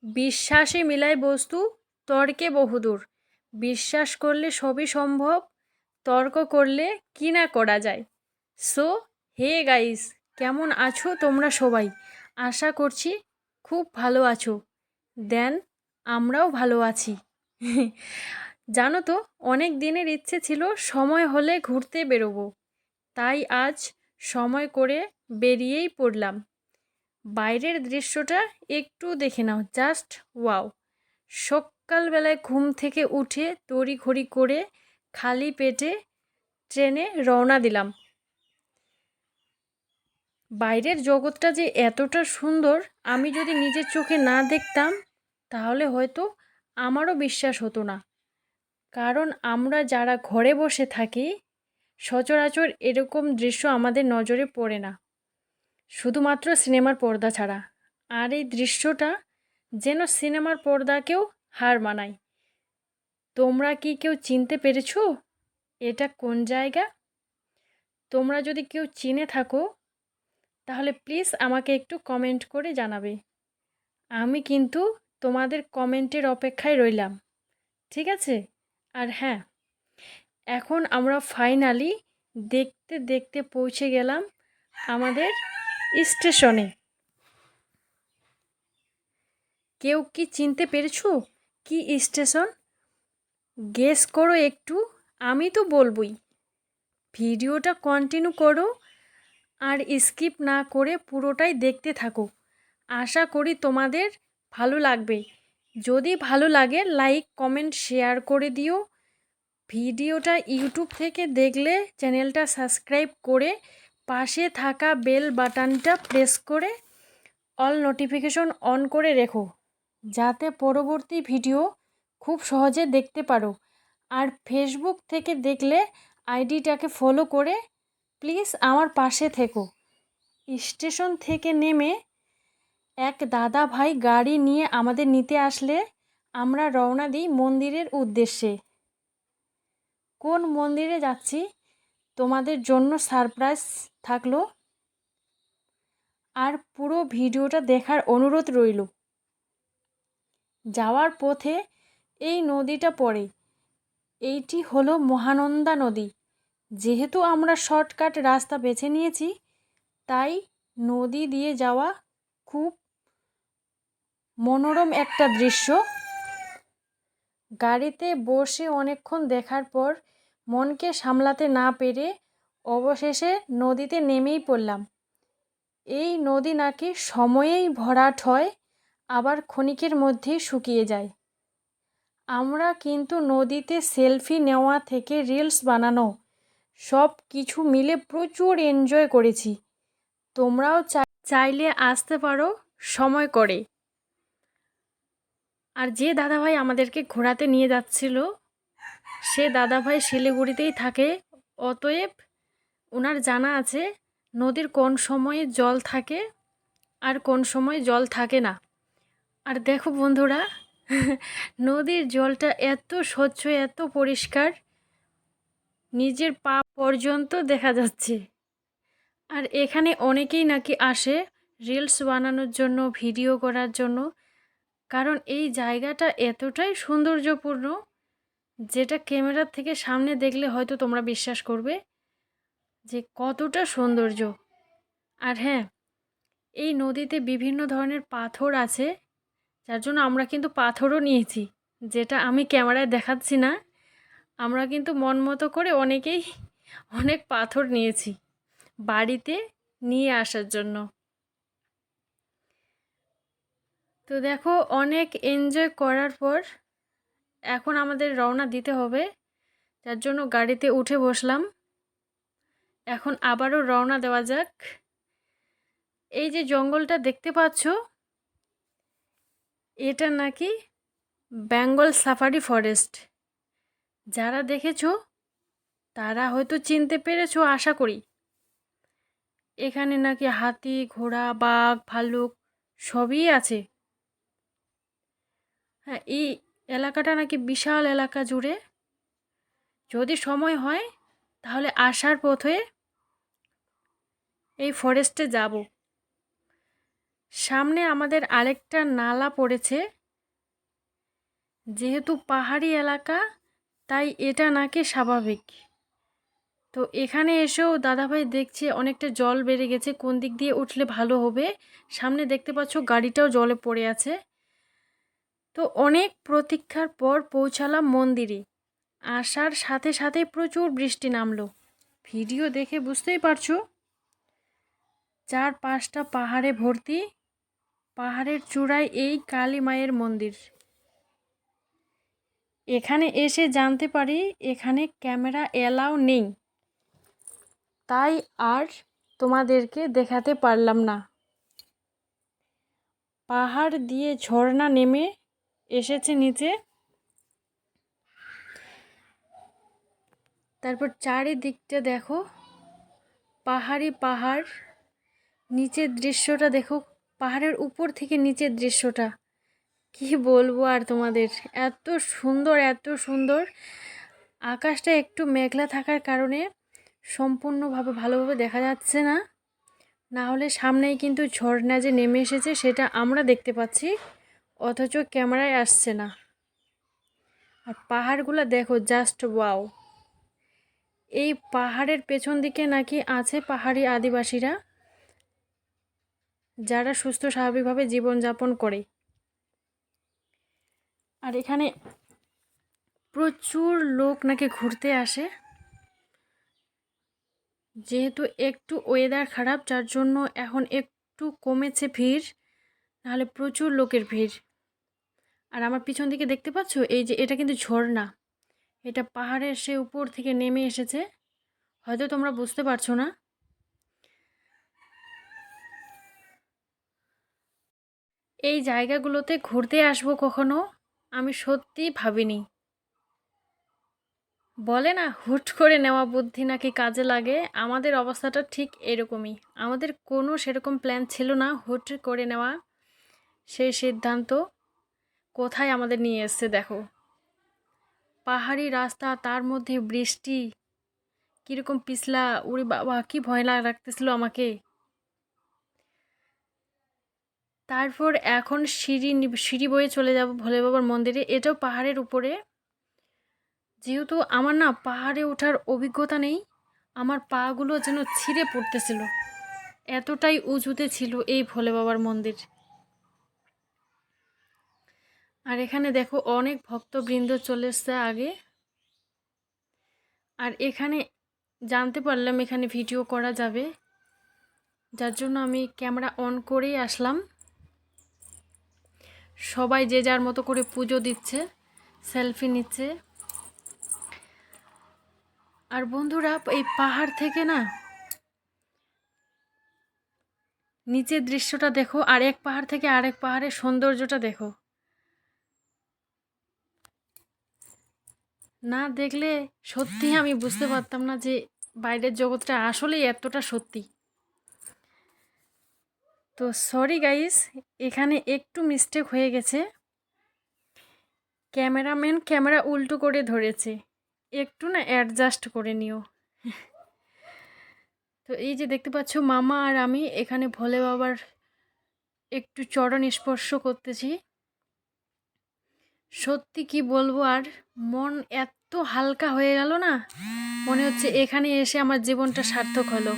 বিশ্বাসে মিলায় বস্তু, তর্কে বহুদূর। বিশ্বাস করলে সবই সম্ভব, তর্ক করলে কি না করা যায়। সো হে গাইস, কেমন আছো তোমরা সবাই? আশা করছি খুব ভালো আছো। দেন আমরাও ভালো আছি। জানো তো, অনেক দিনের ইচ্ছে ছিল সময় হলে ঘুরতে বেরোবো, তাই আজ সময় করে বেরিয়েই পড়লাম। বাইরের দৃশ্যটা একটু দেখে নাও, জাস্ট ওয়াও। সকালবেলায় ঘুম থেকে উঠে তড়িঘড়ি করে খালি পেটে ট্রেনে রওনা দিলাম। বাইরের জগৎটা যে এতটা সুন্দর, আমি যদি নিজের চোখে না দেখতাম তাহলে হয়তো আমারও বিশ্বাস হতো না। কারণ আমরা যারা ঘরে বসে থাকি, সচরাচর এরকম দৃশ্য আমাদের নজরে পড়ে না, শুধুমাত্র সিনেমার পর্দা ছাড়া। আর এই দৃশ্যটা যেন সিনেমার পর্দাকেও হার মানায়। তোমরা কি কেউ চিনতে পেরেছো এটা কোন জায়গা? তোমরা যদি কেউ চিনে থাকো তাহলে প্লিজ আমাকে একটু কমেন্ট করে জানাবে। আমি কিন্তু তোমাদের কমেন্টের অপেক্ষায় রইলাম, ঠিক আছে? আর হ্যাঁ, এখন আমরা ফাইনালি দেখতে দেখতে পৌঁছে গেলাম আমাদের স্টেশনে। কেউ কি চিনতে পেরেছো কি স্টেশন? গেস করো একটু, আমি তো বলবই। ভিডিওটা কন্টিনিউ করো আর স্কিপ না করে পুরোটাই দেখতে থাকো। আশা করি তোমাদের ভালো লাগবে। যদি ভালো লাগে লাইক কমেন্ট শেয়ার করে দিও। ভিডিওটা ইউটিউব থেকে দেখলে চ্যানেলটা সাবস্ক্রাইব করে পাশে থাকা বেল বাটনটা প্রেস করে অল নোটিফিকেশন অন করে রেখো, যাতে পরবর্তী ভিডিও খুব সহজে দেখতে পারো। আর ফেসবুক থেকে দেখলে আইডিটাকে ফলো করে প্লিজ আমার পাশে থেকো। স্টেশন থেকে নেমে এক দাদা ভাই গাড়ি নিয়ে আমাদের নিতে আসলে আমরা রওনা দিই মন্দিরের উদ্দেশ্যে। কোন মন্দিরে যাচ্ছি তোমাদের জন্য সারপ্রাইজ থাকলো, আর পুরো ভিডিওটা দেখার অনুরোধ রইল। যাওয়ার পথে এই নদীটা পড়ে, এইটি হলো মহানন্দা নদী। যেহেতু আমরা শর্টকাট রাস্তা বেছে নিয়েছি, তাই নদী দিয়ে যাওয়া খুব মনোরম একটা দৃশ্য। গাড়িতে বসে অনেকক্ষণ দেখার পর মনকে সামলাতে না পেরে অবশেষে নদীতে নেমেই পড়লাম। এই নদী নাকি সময়েই ভরাট হয়, আবার ক্ষণিকের মধ্যেই শুকিয়ে যায়। আমরা কিন্তু নদীতে সেলফি নেওয়া থেকে রিলস বানানো সব কিছু মিলে প্রচুর এনজয় করেছি। তোমরাও চাইলে আসতে পারো সময় করে। আর যে দাদাভাই আমাদেরকে ঘোরাতে নিয়ে যাচ্ছিল, সে দাদাভাই শিলিগুড়িতেই থাকে। অতএব ওনার জানা আছে নদীর কোন সময়ে জল থাকে আর কোন সময় জল থাকে না। আর দেখো বন্ধুরা, নদীর জলটা এত স্বচ্ছ, এত পরিষ্কার, নিজের পা পর্যন্ত দেখা যাচ্ছে। আর এখানে অনেকেই নাকি আসে রিলস বানানোর জন্য, ভিডিও করার জন্য। কারণ এই জায়গাটা এতটাই সৌন্দর্যপূর্ণ, যেটা ক্যামেরার থেকে সামনে দেখলে হয়তো তোমরা বিশ্বাস করবে যে কতটা সৌন্দর্য। আর হ্যাঁ, এই নদীতে বিভিন্ন ধরনের পাথর আছে, যার জন্য আমরা কিন্তু পাথরও নিয়েছি, যেটা আমি ক্যামেরায় দেখাচ্ছি না। আমরা কিন্তু মন মতো করে অনেকেই অনেক পাথর নিয়েছি বাড়িতে নিয়ে আসার জন্য। তো দেখো, অনেক এনজয় করার পর এখন আমাদের রওনা দিতে হবে, যার জন্য গাড়িতে উঠে বসলাম। এখন আবারও রওনা দেওয়া যাক। এই যে জঙ্গলটা দেখতে পাচ্ছ, এটা নাকি বেঙ্গল সাফারি ফরেস্ট। যারা দেখেছো তারা হয়তো চিনতে পেরেছো আশা করি। এখানে নাকি হাতি, ঘোড়া, বাঘ, ভাল্লুক সবই আছে। হ্যাঁ, এই এলাকাটা নাকি বিশাল এলাকা জুড়ে। যদি সময় হয় তাহলে আসার পথে এই ফরেস্টে যাব। সামনে আমাদের আরেকটা নালা পড়েছে। যেহেতু পাহাড়ি এলাকা তাই এটা নাকি স্বাভাবিক। তো এখানে এসেও দাদাভাই দেখছে অনেকটা জল বেড়ে গেছে, কোন দিক দিয়ে উঠলে ভালো হবে। সামনে দেখতে পাচ্ছ গাড়িটাও জলে পড়ে আছে। তো অনেক প্রতীক্ষার পর পৌঁছালাম মন্দিরে। আসার সাথে সাথে প্রচুর বৃষ্টি নামলো। ভিডিও দেখে বুঝতেই পারছো, 4-5টা পাহাড়ে ভর্তি। পাহাড়ের চূড়ায় এই কালী মায়ের মন্দির। এখানে এসে জানতে পারি এখানে ক্যামেরা এলাও নেই, তাই আর তোমাদেরকে দেখাতে পারলাম না। পাহাড় দিয়ে ঝর্ণা নেমে এসেছে নিচে। তারপর চারিদিকটা দেখো, পাহাড়ি পাহাড়। নিচের দৃশ্যটা দেখো, পাহাড়ের উপর থেকে নিচের দৃশ্যটা কি বলবো আর তোমাদের, এত সুন্দর এত সুন্দর। আকাশটা একটু মেঘলা থাকার কারণে সম্পূর্ণভাবে ভালোভাবে দেখা যাচ্ছে না, না হলে সামনেই কিন্তু ঝর্ণা যে নেমে এসেছে সেটা আমরা দেখতে পাচ্ছি, অথচ ক্যামেরায় আসছে না। আর পাহাড়গুলো দেখো, জাস্ট ওয়াও। এই পাহাড়ের পেছন দিকে নাকি আছে পাহাড়ি আদিবাসীরা, যারা সুস্থ স্বাভাবিকভাবে জীবনযাপন করে। আর এখানে প্রচুর লোক নাকি ঘুরতে আসে। যেহেতু একটু ওয়েদার খারাপ, যার জন্য এখন একটু কমেছে ভিড়, নাহলে প্রচুর লোকের ভিড়। আর আমার পিছন দিকে দেখতে পাচ্ছ, এই যে এটা কিন্তু ঝর্ণা, এটা পাহাড়ের সে উপর থেকে নেমে এসেছে। হয়তো তোমরা বুঝতে পারছো না। এই জায়গাগুলোতে ঘুরতে আসবো কখনো আমি সত্যি ভাবিনি। বলে না, হুট করে নেওয়া বুদ্ধি নাকি কাজে লাগে। আমাদের অবস্থাটা ঠিক এরকমই। আমাদের কোনো সেরকম প্ল্যান ছিল না, হুট করে নেওয়া সেই সিদ্ধান্ত কোথায় আমাদের নিয়ে এসছে দেখো। পাহাড়ি রাস্তা, তার মধ্যে বৃষ্টি, কীরকম পিছলা, উড়ি বাবা কি ভয় লাগতেছিল আমাকে। তারপর এখন সিঁড়ি বয়ে চলে যাব ভোলে বাবার মন্দিরে। এটাও পাহাড়ের উপরে। যেহেতু আমার না পাহাড়ে ওঠার অভিজ্ঞতা নেই, আমার পাগুলো যেন ছিঁড়ে পড়তেছিল, এতটাই উঁচুতে ছিল এই ভোলে বাবার মন্দির। আর এখানে দেখো অনেক ভক্তবৃন্দ চলে এসছে আগে। আর এখানে জানতে পারলাম এখানে ভিডিও করা যাবে, যার জন্য আমি ক্যামেরা অন করেই আসলাম। সবাই যে যার মতো করে পুজো দিচ্ছে, সেলফি নিচ্ছে। আর বন্ধুরা, এই পাহাড় থেকে না নিচের দৃশ্যটা দেখো, আর এক পাহাড় থেকে আরেক পাহাড়ের সৌন্দর্যটা দেখো। না দেখলে সত্যি আমি বুঝতে পারতাম না যে বাইরের জগৎটা আসলেই এতটা সত্যি। তো সরি গাইস, এখানে একটু মিস্টেক হয়ে গেছে। ক্যামেরাম্যান ক্যামেরা উল্টো করে ধরেছে, একটু না অ্যাডজাস্ট করে নিও। তো এই যে দেখতে পাচ্ছ, মামা আর আমি এখানে ভোলে বাবার একটু চরণ স্পর্শ করতেছি। সত্যি কি বলবো, আর মন এত হালকা হয়ে গেল না, মনে হচ্ছে এখানে এসে আমার জীবনটা সার্থক হলো।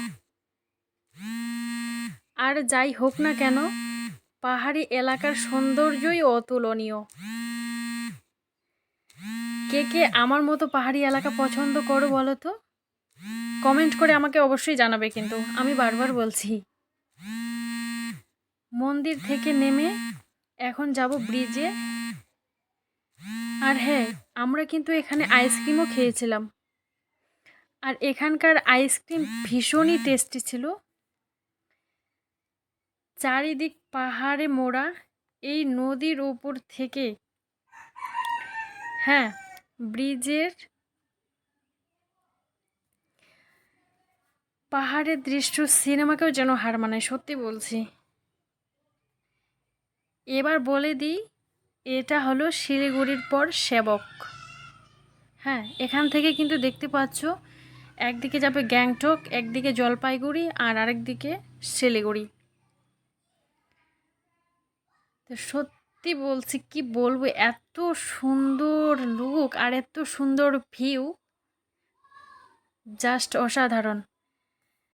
আর যাই হোক না কেন, পাহাড়ি এলাকার সৌন্দর্যই অতুলনীয়। কে কে আমার মতো পাহাড়ি এলাকা পছন্দ করো বলো তো, কমেন্ট করে আমাকে অবশ্যই জানাবে। কিন্তু আমি বারবার বলছি, মন্দির থেকে নেমে এখন যাব ব্রিজে। আর হ্যাঁ, আমরা কিন্তু এখানে আইসক্রিমও খেয়েছিলাম। আর এখানকার আইসক্রিম ভীষণই টেস্টি ছিল। চারিদিক পাহাড়ে মোড়া, এই নদীর উপর থেকে, হ্যাঁ, ব্রিজের পাহাড়ের দৃশ্য সিনেমাকেও যেন হার মানায়, সত্যি বলছি। এবার বলে দিই, এটা হলো শিলিগুড়ির পর সেবক। হ্যাঁ, এখান থেকে কিন্তু দেখতে পাচ্ছ একদিকে যাবে গ্যাংটক, একদিকে জলপাইগুড়ি, আর আরেকদিকে শিলিগুড়ি। তো সত্যি বলছি, কি বলবো, এত সুন্দর লুক আর এত সুন্দর ভিউ, জাস্ট অসাধারণ।